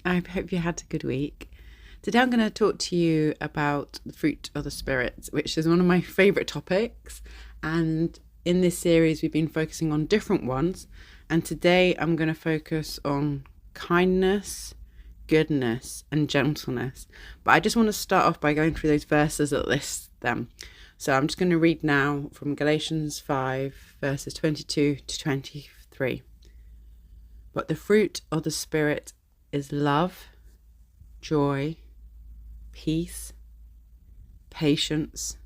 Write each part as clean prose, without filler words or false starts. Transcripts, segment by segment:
I hope you had a good week. Today I'm going to talk to you about the fruit of the Spirit, which is one of my favourite topics. And in this series, we've been focusing on different ones. And today I'm going to focus on kindness, goodness, and gentleness. But I just want to start off by going through those verses that list them. So I'm just going to read now from Galatians 5, verses 22 to 23. But the fruit of the Spirit is love, joy, peace, patience,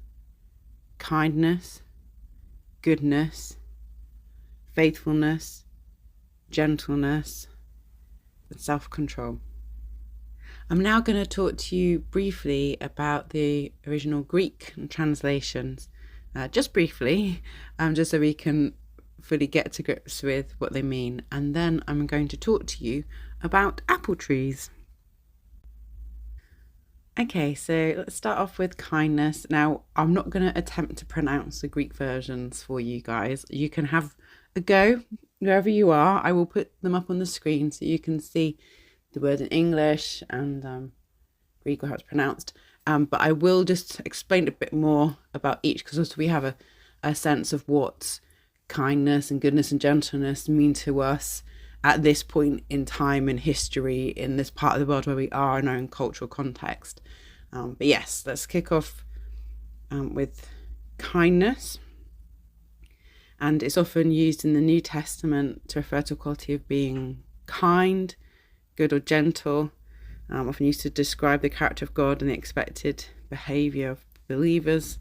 kindness, goodness, faithfulness, gentleness, and self-control. I'm now going to talk to you briefly about the original Greek translations, just briefly, just so we can fully get to grips with what they mean. And then I'm going to talk to you about apple trees. Okay, so let's start off with kindness. Now, I'm not going to attempt to pronounce the Greek versions for you guys. You can have a go wherever you are. I will put them up on the screen so you can see the word in English and Greek or how it's pronounced. But I will just explain a bit more about each, because also we have a sense of what kindness and goodness and gentleness mean to us at this point in time in history in this part of the world where we are in our own cultural context. But yes, let's kick off with kindness. And it's often used in the New Testament to refer to a quality of being kind, good or gentle, often used to describe the character of God and the expected behaviour of believers.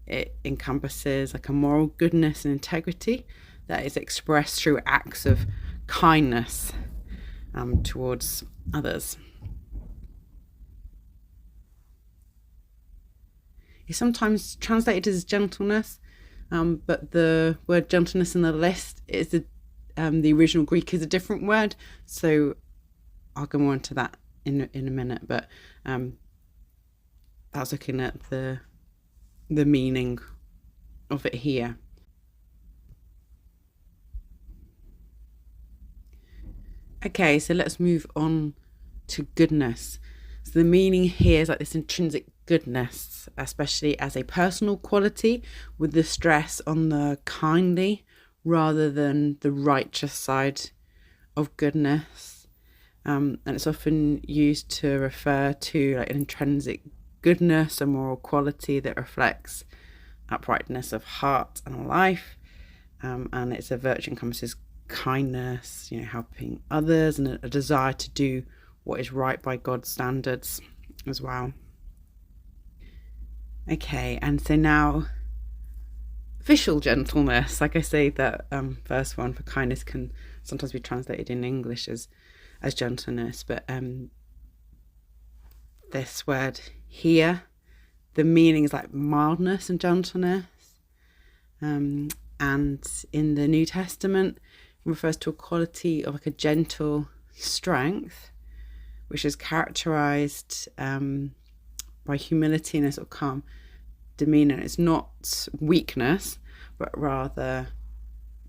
It encompasses like a moral goodness and integrity that is expressed through acts of kindness towards others. It's sometimes translated as gentleness, but the word gentleness in the list is the original Greek is a different word, so I'll go more into that in a minute. But that's looking at the meaning of it here. Okay, so let's move on to goodness. So the meaning here is like this intrinsic goodness, especially as a personal quality, with the stress on the kindly rather than the righteous side of goodness. And it's often used to refer to like an intrinsic goodness, a moral quality that reflects uprightness of heart and life. And it's a virtue encompasses kindness, helping others, and a desire to do what is right by God's standards as well. Okay, and so now official gentleness. Like I say, that first one for kindness can sometimes be translated in English as gentleness, but this word here, the meaning is like mildness and gentleness, and in the New Testament it refers to a quality of like a gentle strength, which is characterized by humility and a sort of calm demeanor. It's not weakness, but rather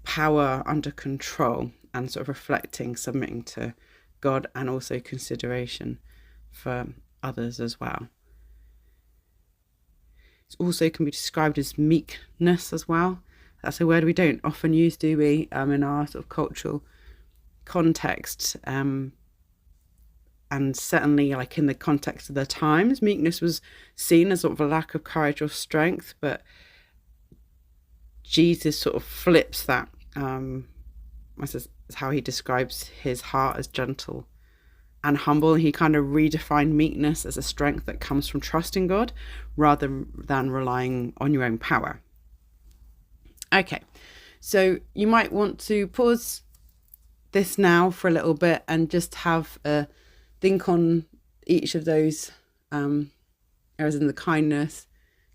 power under control and sort of reflecting, submitting to God, and also consideration for others as well. It also can be described as meekness as well. That's a word we don't often use, do we, in our sort of cultural context. And certainly, like in the context of the times, meekness was seen as sort of a lack of courage or strength. But Jesus sort of flips that. This is how he describes his heart as gentle and humble. He kind of redefined meekness as a strength that comes from trusting God rather than relying on your own power. Okay, so you might want to pause this now for a little bit and just have a think on each of those areas in the kindness,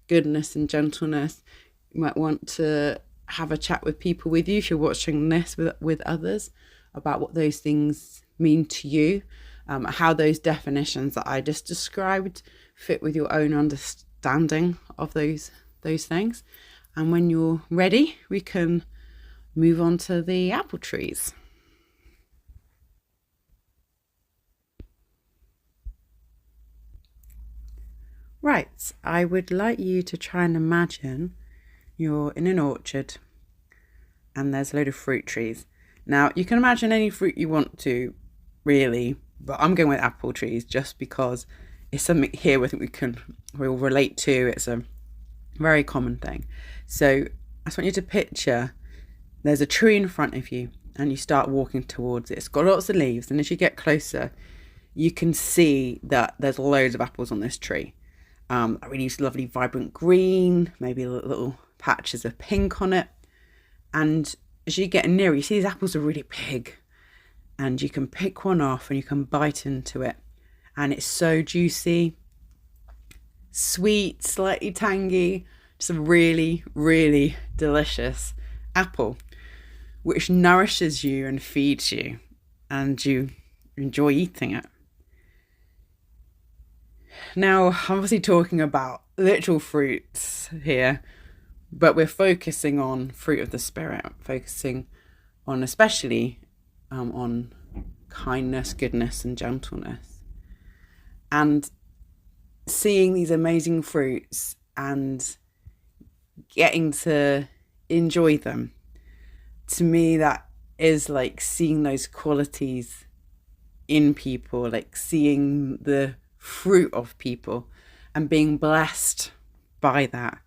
goodness, and gentleness. You might want to have a chat with people with you if you're watching this with others about what those things mean to you, how those definitions that I just described fit with your own understanding of those things. And when you're ready, we can move on to the apple trees. Right, I would like you to try and imagine you're in an orchard and there's a load of fruit trees. Now, you can imagine any fruit you want to, really, but I'm going with apple trees just because it's something here I think we'll relate to. It's a very common thing. So I just want you to picture there's a tree in front of you and you start walking towards it. It's got lots of leaves, and as you get closer, you can see that there's loads of apples on this tree. A really lovely vibrant green, maybe little patches of pink on it. And as you get near, you see these apples are really big, and you can pick one off and you can bite into it. And it's so juicy, sweet, slightly tangy, just a really, really delicious apple, which nourishes you and feeds you, and you enjoy eating it. Now, I'm obviously talking about literal fruits here, but we're focusing on fruit of the Spirit, focusing on especially on kindness, goodness, and gentleness. And seeing these amazing fruits and getting to enjoy them, to me, that is like seeing those qualities in people, like seeing the fruit of people and being blessed by that,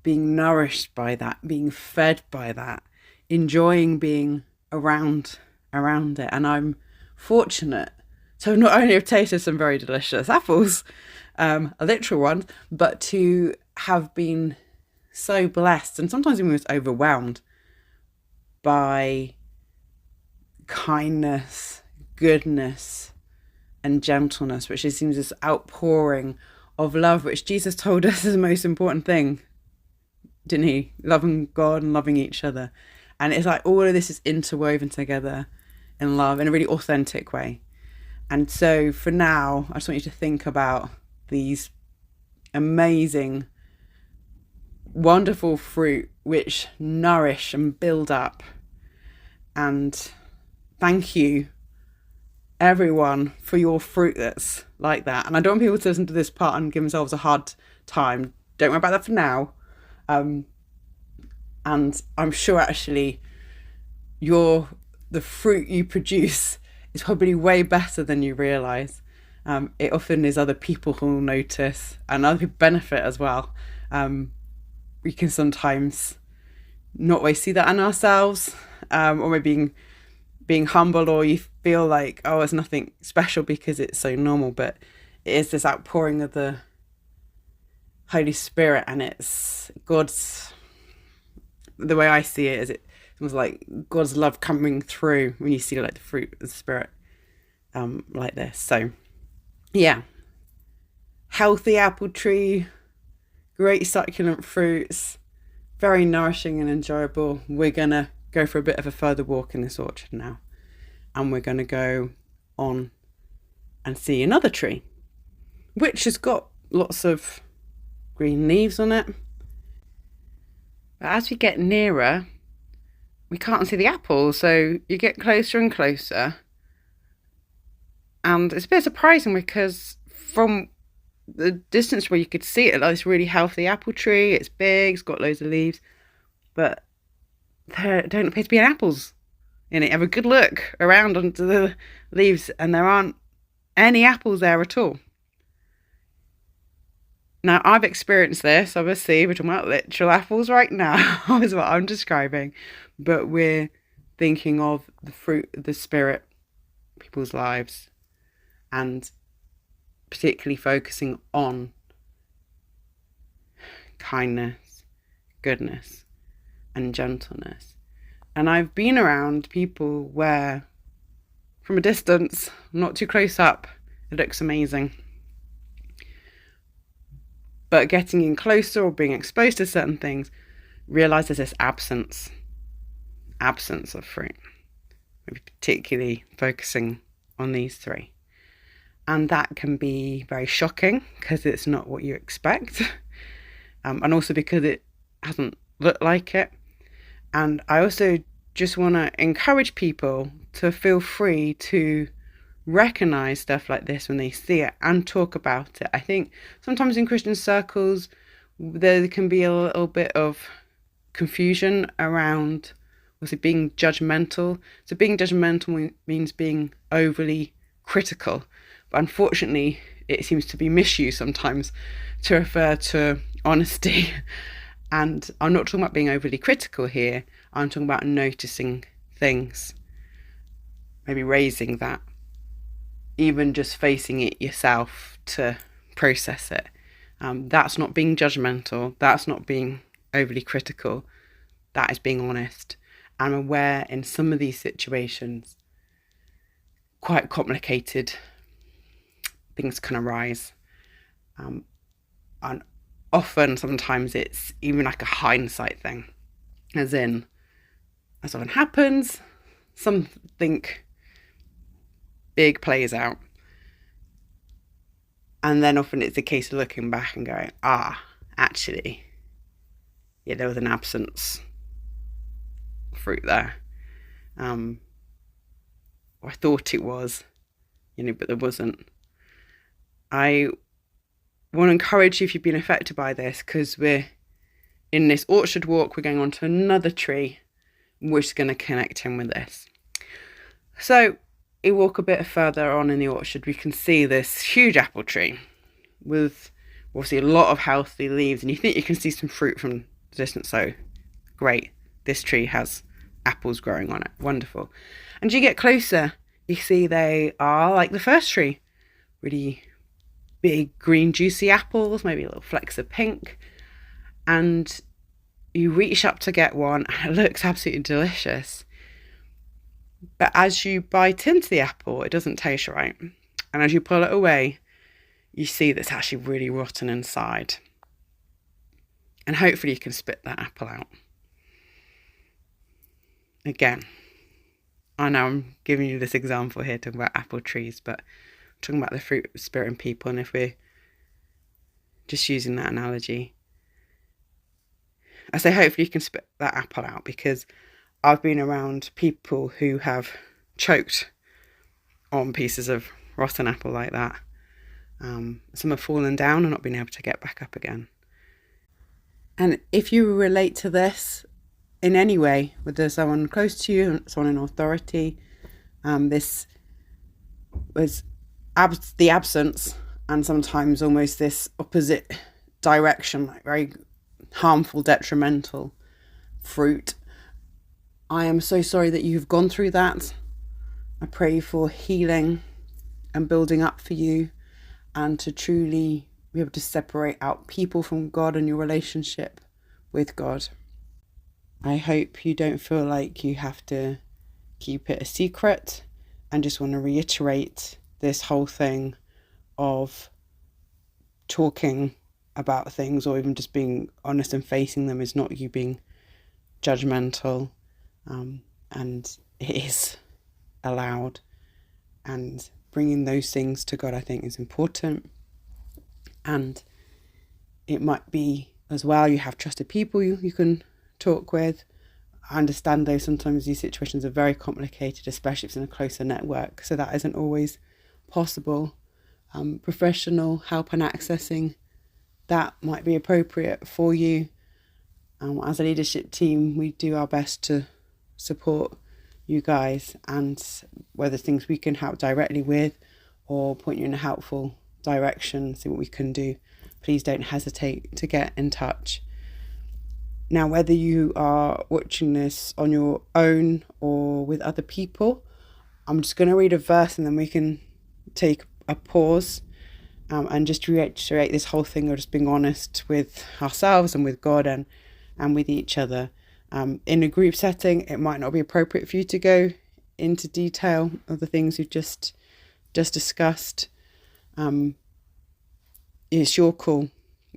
being nourished by that, being fed by that, enjoying being around it. And I'm fortunate to not only have tasted some very delicious apples, literal ones, but to have been so blessed and sometimes even was overwhelmed by kindness, goodness, and gentleness, which just seems this outpouring of love, which Jesus told us is the most important thing, didn't he? Loving God and loving each other. And it's like all of this is interwoven together in love in a really authentic way. And so for now, I just want you to think about these amazing, wonderful fruit which nourish and build up. And thank you, everyone, for your fruit that's like that. And I don't want people to listen to this part and give themselves a hard time. Don't worry about that for now. And I'm sure actually the fruit you produce is probably way better than you realise. It often is other people who will notice and other people benefit as well. We can sometimes not always see that in ourselves, or maybe being humble, or you feel like, oh, it's nothing special because it's so normal, but it is this outpouring of the Holy Spirit, and it's God's, the way I see it is it was like God's love coming through when you see like the fruit of the Spirit like this. So yeah, healthy apple tree, great succulent fruits, very nourishing and enjoyable. We're gonna go for a bit of a further walk in this orchard now, and we're going to go on and see another tree which has got lots of green leaves on it, but as we get nearer we can't see the apples, so you get closer and closer, and it's a bit surprising because from the distance where you could see it, like this really healthy apple tree, it's big, it's got loads of leaves, but there don't appear to be any apples in it. Have a good look around under the leaves and there aren't any apples there at all. Now, I've experienced this, obviously, we're talking about literal apples right now, is what I'm describing, but we're thinking of the fruit of the Spirit, people's lives, and particularly focusing on kindness, goodness, and gentleness. And I've been around people where from a distance, not too close up, it looks amazing, but getting in closer or being exposed to certain things, realize there's this absence of fruit. Maybe particularly focusing on these three, and that can be very shocking because it's not what you expect, and also because it hasn't looked like it. And I also just want to encourage people to feel free to recognize stuff like this when they see it and talk about it. I think sometimes in Christian circles there can be a little bit of confusion around, was it being judgmental? So being judgmental means being overly critical, but unfortunately it seems to be misused sometimes to refer to honesty. And I'm not talking about being overly critical here, I'm talking about noticing things, maybe raising that, even just facing it yourself to process it. That's not being judgmental, that's not being overly critical, that is being honest. I'm aware in some of these situations, quite complicated things can arise. And often, sometimes it's even like a hindsight thing, as often happens, something big plays out. And then often it's a case of looking back and going, actually, yeah, there was an absence of fruit there. Or I thought it was, but there wasn't. I want to encourage you, if you've been affected by this, because we're in this orchard walk, we're going on to another tree, which is going to connect in with this. So you walk a bit further on in the orchard, we can see this huge apple tree with obviously a lot of healthy leaves, and you think you can see some fruit from the distance. So great, this tree has apples growing on it, wonderful. And as you get closer, you see they are like the first tree, really big green juicy apples, maybe little flecks of pink, and you reach up to get one and it looks absolutely delicious. But as you bite into the apple, it doesn't taste right. And as you pull it away, you see that it's actually really rotten inside. And hopefully you can spit that apple out. Again, I know I'm giving you this example here talking about apple trees, but I'm talking about the fruit of the Spirit in people. And if we're just using that analogy, I say hopefully you can spit that apple out, because I've been around people who have choked on pieces of rotten apple like that. Some have fallen down and not been able to get back up again. And if you relate to this in any way, whether someone close to you, someone in authority, this was the absence, and sometimes almost this opposite direction, like very harmful, detrimental fruit. I am so sorry that you've gone through that. I pray for healing and building up for you, and to truly be able to separate out people from God and your relationship with God. I hope you don't feel like you have to keep it a secret, and just want to reiterate this whole thing of talking about things, or even just being honest and facing them, is not you being judgmental. And it is allowed, and bringing those things to God, I think, is important. And it might be as well, you have trusted people you can talk with. I understand though sometimes these situations are very complicated, especially if it's in a closer network, so that isn't always possible. Professional help and accessing that might be appropriate for you. As a leadership team, we do our best to support you guys, and whether things we can help directly with or point you in a helpful direction, see what we can do, please don't hesitate to get in touch. Now, whether you are watching this on your own or with other people, I'm just going to read a verse and then we can take a pause, and just reiterate this whole thing of just being honest with ourselves and with God and with each other. In a group setting, it might not be appropriate for you to go into detail of the things you've just discussed. It's your call.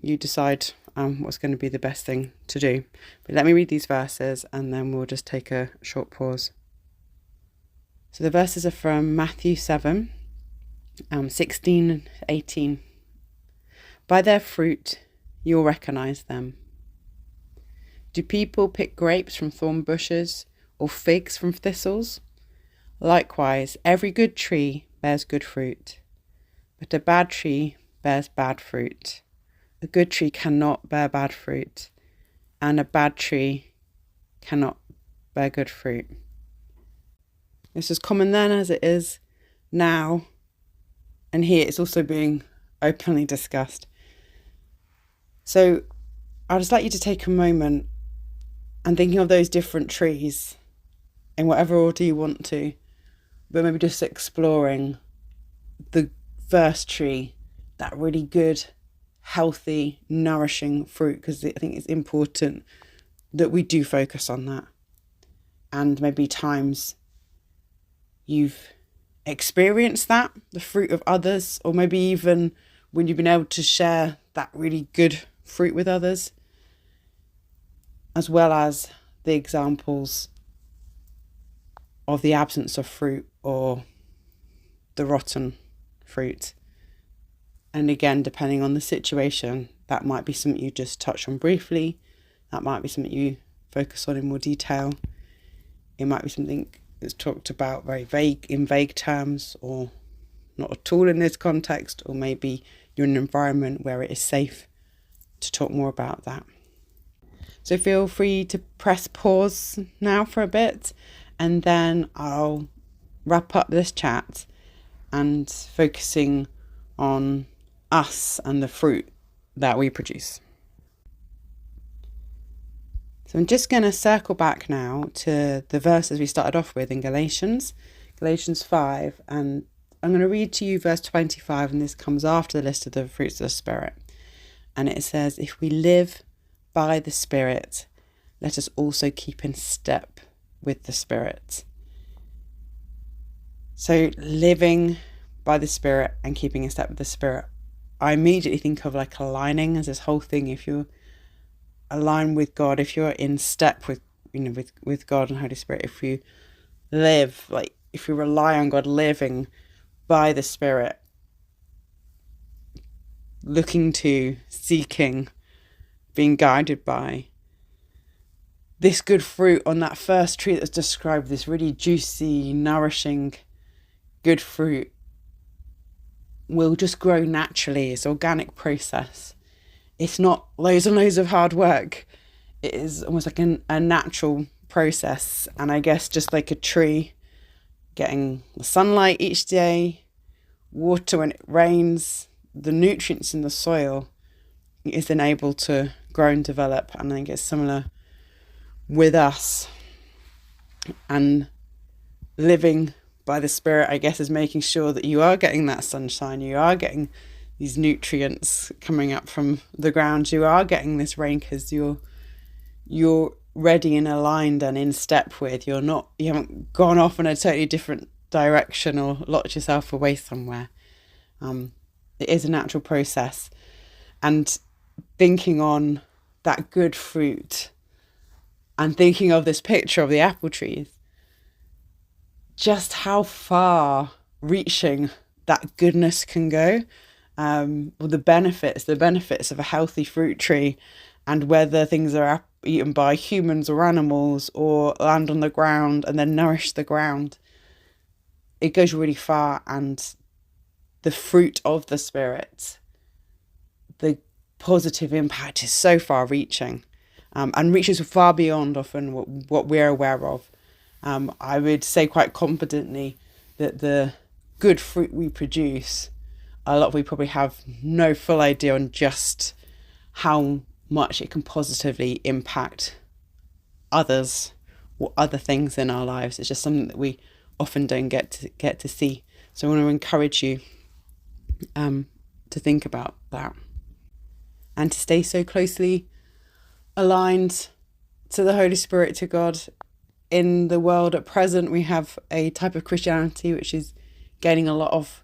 You decide what's going to be the best thing to do. But let me read these verses and then we'll just take a short pause. So the verses are from Matthew 7, 16 and 18. By their fruit you'll recognize them. Do people pick grapes from thorn bushes or figs from thistles? Likewise, every good tree bears good fruit, but a bad tree bears bad fruit. A good tree cannot bear bad fruit, and a bad tree cannot bear good fruit. This was common then as it is now, and here it's also being openly discussed. So I'd just like you to take a moment and thinking of those different trees in whatever order you want to, but maybe just exploring the first tree, that really good, healthy, nourishing fruit, because I think it's important that we do focus on that. And maybe times you've experienced that, the fruit of others, or maybe even when you've been able to share that really good fruit with others, as well as the examples of the absence of fruit or the rotten fruit. And again, depending on the situation, that might be something you just touch on briefly. That might be something you focus on in more detail. It might be something that's talked about very vague, in vague terms, or not at all in this context, or maybe you're in an environment where it is safe to talk more about that. So feel free to press pause now for a bit, and then I'll wrap up this chat and focusing on us and the fruit that we produce. So I'm just going to circle back now to the verses we started off with in Galatians 5, and I'm going to read to you verse 25, and this comes after the list of the fruits of the Spirit. And it says, if we live by the Spirit, let us also keep in step with the Spirit. So living by the Spirit and keeping in step with the Spirit, I immediately think of like aligning as this whole thing. If you're aligned with God, if you're in step with God and Holy Spirit, if you live, like if you rely on God, living by the Spirit, looking to, seeking, being guided by this good fruit on that first tree that's described, this really juicy, nourishing, good fruit, will just grow naturally. It's an organic process. It's not loads and loads of hard work. It is almost like a natural process. And I guess just like a tree getting the sunlight each day, water when it rains, the nutrients in the soil, is then able to grow and develop. And I think it's similar with us. And living by the Spirit, I guess, is making sure that you are getting that sunshine, you are getting these nutrients coming up from the ground, you are getting this rain because you're ready and aligned and in step with. You haven't gone off in a totally different direction or locked yourself away somewhere. It is a natural process. And thinking on that good fruit and thinking of this picture of the apple trees, just how far reaching that goodness can go. The benefits of a healthy fruit tree, and whether things are eaten by humans or animals or land on the ground and then nourish the ground, it goes really far. And the fruit of the Spirit, the positive impact is so far reaching, and reaches far beyond often what we're aware of. I would say quite confidently that the good fruit we produce, a lot of we probably have no full idea on just how much it can positively impact others or other things in our lives. It's just something that we often don't get to see. So I want to encourage you to think about that and to stay so closely aligned to the Holy Spirit, to God. In the world at present, we have a type of Christianity which is gaining a lot of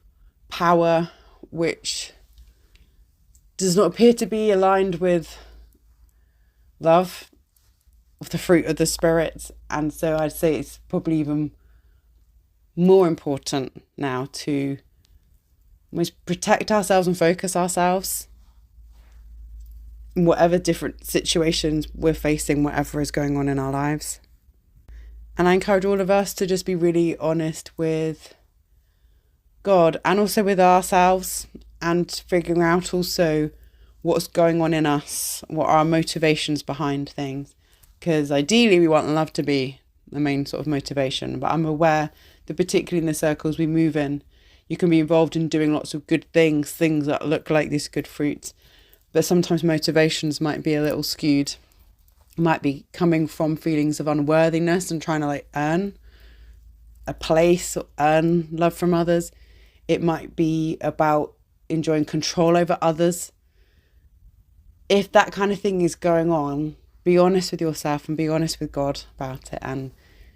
power, which does not appear to be aligned with love, of the fruit of the Spirit. And so I'd say it's probably even more important now to almost protect ourselves and focus ourselves in whatever different situations we're facing, whatever is going on in our lives. And I encourage all of us to just be really honest with God and also with ourselves, and figuring out also what's going on in us, what are our motivations behind things. Because ideally we want love to be the main sort of motivation, but I'm aware that particularly in the circles we move in, you can be involved in doing lots of good things that look like this good fruit, but sometimes motivations might be a little skewed. Might be coming from feelings of unworthiness and trying to like earn a place or earn love from others. It might be about enjoying control over others. If that kind of thing is going on, be honest with yourself and be honest with God about it, and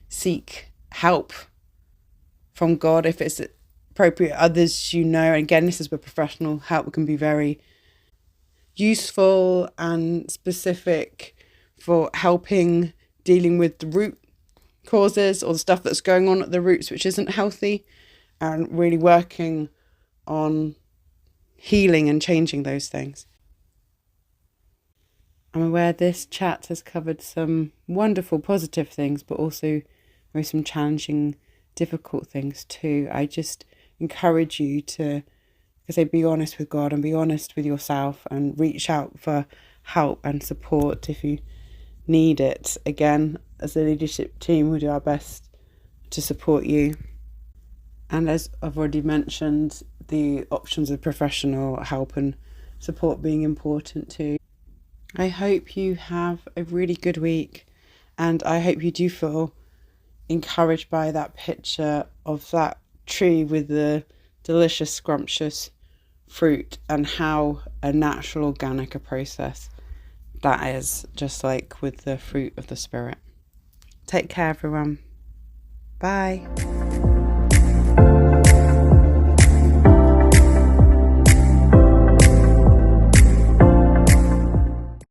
seek help from God if it's appropriate. Others, and again, this is where professional help can be very useful and specific for helping dealing with the root causes or the stuff that's going on at the roots which isn't healthy, and really working on healing and changing those things. I'm aware this chat has covered some wonderful positive things, but also maybe some challenging, difficult things too. I just encourage you to, be honest with God and be honest with yourself, and reach out for help and support if you need it. Again, as a leadership team, we do our best to support you. And as I've already mentioned, the options of professional help and support being important too. I hope you have a really good week, and I hope you do feel encouraged by that picture of that tree with the delicious, scrumptious fruit, and how a natural, organic a process that is, just like with the fruit of the Spirit. Take care, everyone. Bye.